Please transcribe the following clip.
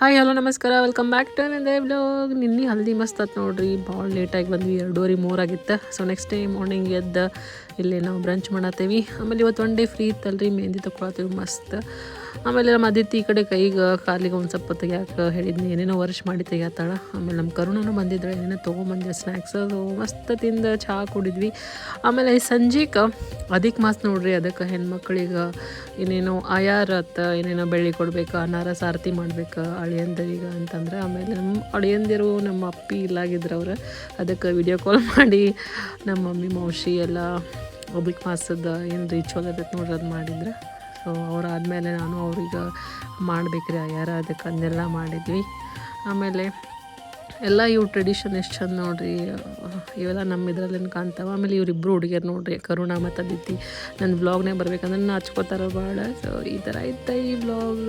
Hi hello ನಮಸ್ಕಾರ welcome back to another vlog. ನಿನ್ನೆ ಹಲ್ದಿ ಮಸ್ತ್ ಆತು ನೋಡ್ರಿ. ಭಾಳ ಲೇಟಾಗಿ ಬಂದ್ವಿ, 2:30 3 ಆಗಿತ್ತು. ಸೊ ನೆಕ್ಸ್ಟ್ ಡೇ ಮಾರ್ನಿಂಗ್ ಎದ್ದು ಇಲ್ಲಿ ನಾವು ಬ್ರಂಚ್ ಮಾಡತ್ತೇವಿ. ಆಮೇಲೆ ಇವತ್ತು ಒನ್ ಡೇ ಫ್ರೀ ಇತ್ತಲ್ರಿ, ಮೆಹಂದಿ ತಗೊಳತ್ತೀವಿ ಮಸ್ತ್. ಆಮೇಲೆ ನಮ್ಮ ಅದಿತಿ ಈ ಕಡೆ ಕೈಗೆ ಕಾಲಿಗೆ ಒಂದು ಸ್ವಲ್ಪ ತೆಗಿಯಾಕೆ ಹೇಳಿದ್ನಿ, ಏನೇನೋ ವರ್ಷ ಮಾಡಿ ತೆಗಿಯತ್ತಾಳ. ಆಮೇಲೆ ನಮ್ಮ ಕರುಣನೂ ಬಂದಿದ್ರೆ ಏನೇನೋ ತೊಗೊಂಬಂದಿದ್ದೆ ಸ್ನ್ಯಾಕ್ಸ್, ಅದು ಮಸ್ತ್ ತಿಂದು ಚಹಾ ಕುಡಿದ್ವಿ. ಆಮೇಲೆ ಸಂಜೆಗೆ ಅದಕ್ಕೆ ಮಸ್ತ್ ನೋಡ್ರಿ, ಅದಕ್ಕೆ ಹೆಣ್ಮಕ್ಳಿಗೆ ಏನೇನೋ ಆಯಾರತ್ತ ಏನೇನೋ ಬೆಳ್ಳಿ ಕೊಡ್ಬೇಕು, ಅನಾರ ಸಾರಥಿ ಮಾಡ್ಬೇಕು ಅಳಿಯಂದಿರಿಗೆ ಅಂತಂದ್ರೆ. ಆಮೇಲೆ ನಮ್ಮ ಅಳಿಯಂದಿರು ನಮ್ಮ ಅಪ್ಪಿ ಇಲ್ಲಾಗಿದ್ರು ಅವ್ರು, ಅದಕ್ಕೆ ವಿಡಿಯೋ ಕಾಲ್ ಮಾಡಿ ನಮ್ಮ ಮಮ್ಮಿ ಮೌಶಿ ಎಲ್ಲ ಒಬ್ರಿಗೆ ಮಾಸದ ಏನು ರಿಚುವಲ್ ಅದಕ್ಕೆ ನೋಡ್ರಿ ಅದು ಮಾಡಿದ್ರೆ. ಸೊ ಅವರಾದಮೇಲೆ ನಾನು ಅವ್ರಿಗೆ ಮಾಡಬೇಕ್ರಿ ಆಯಾರ, ಅದಕ್ಕೆ ಅದನ್ನೆಲ್ಲ ಮಾಡಿದ್ವಿ. ಆಮೇಲೆ ಎಲ್ಲ ಇವು ಟ್ರೆಡಿಷನ್ ಎಷ್ಟು ಚಂದ ನೋಡ್ರಿ, ಇವೆಲ್ಲ ನಮ್ಮ ಇದ್ರಲ್ಲೇನು ಕಾಣ್ತಾವೆ. ಆಮೇಲೆ ಇವರಿಬ್ಬರು ಹುಡುಗಿಯರು ನೋಡ್ರಿ, ಕರುಣ ಮತ್ತು ಅದಿತಿ ನನ್ನ ವ್ಲಾಗ್ನಾಗ ಬರ್ಬೇಕಂದ್ರೆ ನಾಚ್ಕೋತಾರೆ ಭಾಳ. ಸೊ ಈ ಥರ ಇತ್ತು ಈ ವ್ಲಾಗ್.